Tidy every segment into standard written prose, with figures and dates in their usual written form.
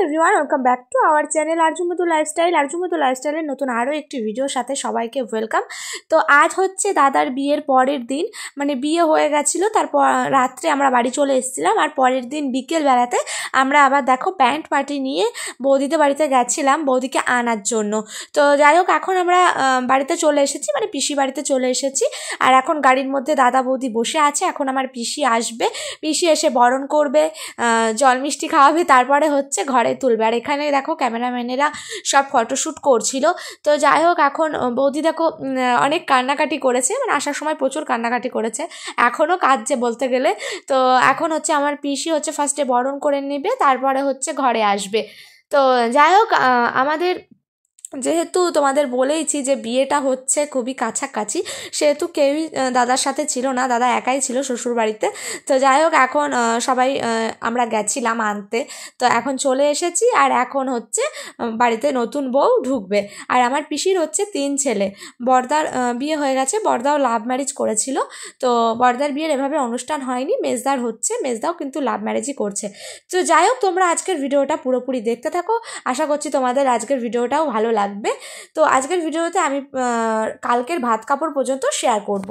Everyone, welcome back to our channel আরজুমতু লাইফস্টাইলের নতুন আরও একটি ভিডিওর সাথে সবাইকে ওয়েলকাম। তো আজ হচ্ছে দাদার বিয়ের পরের দিন, মানে বিয়ে হয়ে গেছিলো, তারপর রাত্রে আমরা বাড়ি চলে এসেছিলাম। আর পরের দিন বিকেলবেলাতে আমরা আবার দেখো ব্যান্ড পার্টি নিয়ে বৌদিদের বাড়িতে গেছিলাম বৌদিকে আনার জন্য। তো যাই হোক, এখন আমরা বাড়িতে চলে এসেছি, মানে পিসি বাড়িতে চলে এসেছি। আর এখন গাড়ির মধ্যে দাদা বৌদি বসে আছে। এখন আমার পিসি আসবে, পিসি এসে বরণ করবে, জল মিষ্টি খাওয়াবে, তারপরে হচ্ছে ঘরে তুলবে। আর এখানে দেখো ক্যামেরাম্যানেরা সব ফটোশ্যুট করছিল। তো যাই হোক, এখন বৌদি দেখো অনেক কান্নাকাটি করেছে, মানে আসার সময় প্রচুর কান্নাকাটি করেছে, এখনও কাঁদছে বলতে গেলে। তো এখন হচ্ছে আমার পিসি হচ্ছে ফার্স্টে বরণ করে নেবে, তারপরে হচ্ছে ঘরে আসবে। তো যাই হোক, আমাদের যেহেতু তোমাদের বলেইছি যে বিয়েটা হচ্ছে খুবই কাছাকাছি, সেহেতু কেউই দাদার সাথে ছিল না, দাদা একাই ছিল শ্বশুর বাড়িতে। তো যাই হোক, এখন সবাই আমরা গেছিলাম আনতে। তো এখন চলে এসেছি, আর এখন হচ্ছে বাড়িতে নতুন বউ ঢুকবে। আর আমার পিসির হচ্ছে 3 ছেলে, বড়দার বিয়ে হয়ে গেছে, বড়দাও লাভ ম্যারেজ করেছিল। তো বড়দার বিয়ের এভাবে অনুষ্ঠান হয়নি, মেজদার হচ্ছে, মেজদাও কিন্তু লাভ ম্যারেজই করছে। তো যাই হোক, তোমরা আজকের ভিডিওটা পুরোপুরি দেখতে থাকো, আশা করছি তোমাদের আজকের ভিডিওটাও ভালো লাগবে। তো আজকের ভিডিওতে আমি কালকের ভাত কাপড় পর্যন্ত শেয়ার করব।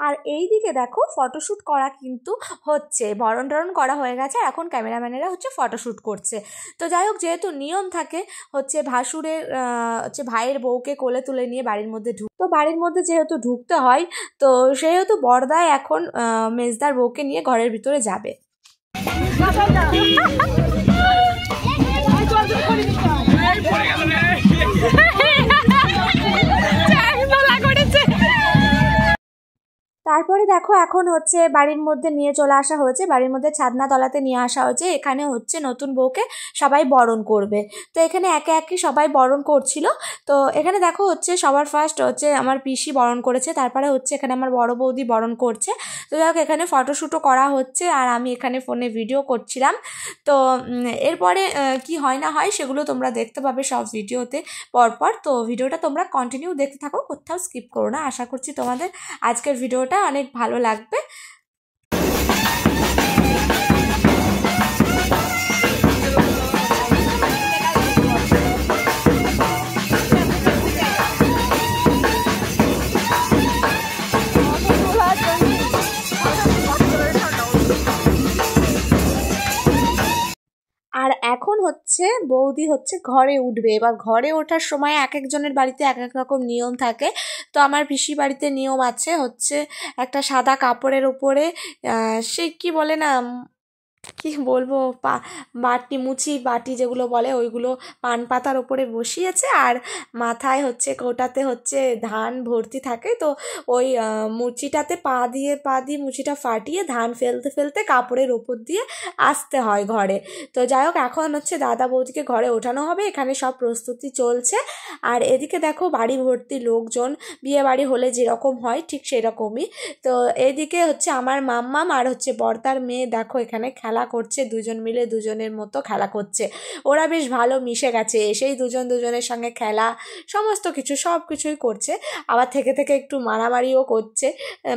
আর এই দিকে দেখো ফটোশ্যুট করা কিন্তু হচ্ছে, বরণ টরণ করা হয়ে গেছে, আর এখন ক্যামেরাম্যানেরা হচ্ছে ফটোশ্যুট করছে। তো যাই হোক, যেহেতু নিয়ম থাকে হচ্ছে ভাসুরের হচ্ছে ভাইয়ের বউকে কোলে তুলে নিয়ে বাড়ির মধ্যে তো বাড়ির মধ্যে যেহেতু ঢুকতে হয়, তো সেহেতু বড়দায় এখন মেজদার বউকে নিয়ে ঘরের ভিতরে যাবে। তারপরে দেখো, এখন হচ্ছে বাড়ির মধ্যে নিয়ে চলে আসা হয়েছে, বাড়ির মধ্যে ছাদনা তলাতে নিয়ে আসা হয়েছে। এখানে হচ্ছে নতুন বউকে সবাই বরণ করবে। তো এখানে একে একে সবাই বরণ করছিল। তো এখানে দেখো হচ্ছে সবার ফার্স্ট হচ্ছে আমার পিসি বরণ করেছে, তারপরে হচ্ছে এখানে আমার বড় বৌদি বরণ করছে। তো যাই হোক, এখানে ফটোশ্যুটও করা হচ্ছে, আর আমি এখানে ফোনে ভিডিও করছিলাম। তো এরপরে কি হয় না হয় সেগুলো তোমরা দেখতে পাবে সব ভিডিওতে পরপর। তো ভিডিওটা তোমরা কন্টিনিউ দেখতে থাকো, কোথাও স্কিপ করো না। আশা করছি তোমাদের আজকের ভিডিওটা অনেক ভালো লাগবে। আর এখন হচ্ছে বৌদি হচ্ছে ঘরে উঠবে। এবার ঘরে ওঠার সময় এক একজনের বাড়িতে এক এক রকম নিয়ম থাকে। তো আমার পিসি বাড়িতে নিয়ম আছে হচ্ছে একটা সাদা কাপড়ের উপরে সে কি বলে না, কি বলবো, বাটি মুচি বাটি যেগুলো বলে, ওইগুলো পান পাতার ওপরে বসিয়েছে, আর মাথায় হচ্ছে ওটাতে হচ্ছে ধান ভর্তি থাকে। তো ওই মুচিটাতে পা দিয়ে মুচিটা ফাটিয়ে ধান ফেলতে ফেলতে কাপড়ের ওপর দিয়ে আসতে হয় ঘরে। তো যাই হোক, এখন হচ্ছে দাদা বৌদিকে ঘরে ওঠানো হবে, এখানে সব প্রস্তুতি চলছে। আর এদিকে দেখো বাড়ি ভর্তি লোকজন, বিয়ে বাড়ি হলে যেরকম হয় ঠিক সেরকমই। তো এদিকে হচ্ছে আমার মাম্মাম আর হচ্ছে বড়দার মেয়ে দেখো এখানে খেলা করছে, দুজন মিলে দুজনের মতো খেলা করছে। ওরা বেশ ভালো মিশে গেছে, এসেই দুজন দুজনের সঙ্গে খেলা, সমস্ত কিছু সব কিছুই করছে। আবার থেকে থেকে একটু মারামারিও করছে,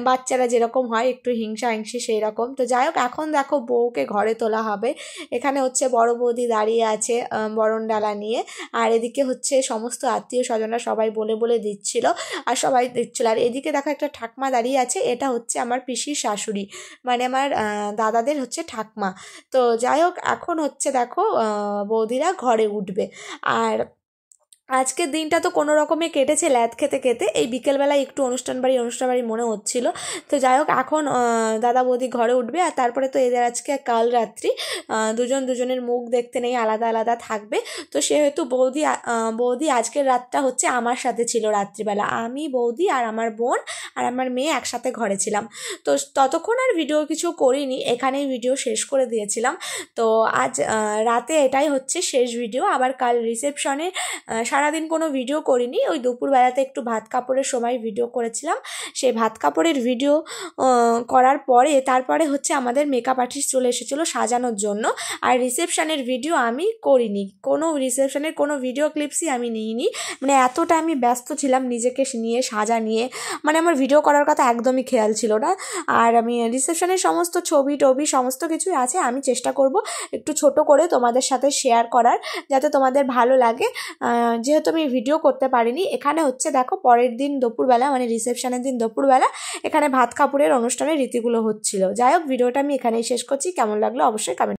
বাচ্চারা যেরকম হয় একটু হিংসা হিংসি সেই রকম। তো যাই হোক, এখন দেখো বউকে ঘরে তোলা হবে। এখানে হচ্ছে বড় বৌদি দাঁড়িয়ে আছে বরণ ডালা নিয়ে, আর এদিকে হচ্ছে সমস্ত আত্মীয় স্বজনরা সবাই বলে বলে দিচ্ছিল, আর সবাই দিচ্ছিল। আর এদিকে দেখো একটা ঠাকমা দাঁড়িয়ে আছে, এটা হচ্ছে আমার পিসির শাশুড়ি, মানে আমার দাদাদের হচ্ছে ঠাকমা। তো যাই হোক, এখন হচ্ছে দেখো বৌদিরা ঘরে উঠবে। আর আজকের দিনটা তো কোনো রকমে কেটেছে ল্যাদ খেতে খেতে। এই বিকেলবেলায় একটু অনুষ্ঠান বাড়ি মনে হচ্ছিল। তো যাই হোক, এখন দাদা বৌদি ঘরে উঠবে, আর তারপরে তো এদের আজকে কাল রাত্রি দুজন দুজনের মুখ দেখতে নেই, আলাদা আলাদা থাকবে। তো সেহেতু বৌদি আজকের রাতটা হচ্ছে আমার সাথে ছিল রাত্রিবেলা, আমি বৌদি আর আমার বোন আর আমার মেয়ে একসাথে ঘরে ছিলাম। তো ততক্ষণ আর ভিডিও কিছু করিনি, এখানেই ভিডিও শেষ করে দিয়েছিলাম। তো আজ রাতে এটাই হচ্ছে শেষ ভিডিও। আবার কাল রিসেপশনে সারাদিন কোনো ভিডিও করিনি, ওই দুপুরবেলাতে একটু ভাত কাপড়ের সময় ভিডিও করেছিলাম। সেই ভাত কাপড়ের ভিডিও করার পরে তারপরে হচ্ছে আমাদের মেকআপ আর্টিস্ট চলে এসেছিলো সাজানোর জন্য। আর রিসেপশানের ভিডিও আমি করিনি, কোনো রিসেপশানের কোনো ভিডিও ক্লিপসই আমি নিইনি, মানে এতটা আমি ব্যস্ত ছিলাম নিজেকে নিয়ে, সাজা নিয়ে, মানে আমার ভিডিও করার কথা একদমই খেয়াল ছিল না। আর আমি রিসেপশানের সমস্ত ছবি টবি সমস্ত কিছুই আছে, আমি চেষ্টা করব একটু ছোট করে তোমাদের সাথে শেয়ার করার, যাতে তোমাদের ভালো লাগে। যেহেতু আমি ভিডিও করতে পারিনি, এখানে হচ্ছে দেখো পরের দিন দুপুরবেলা, মানে রিসেপশানের দিন দুপুরবেলা এখানে ভাত কাপড়ের অনুষ্ঠানের রীতিগুলো হচ্ছিল। যাই হোক, ভিডিওটা আমি এখানেই শেষ করছি। কেমন লাগলো অবশ্যই কমেন্ট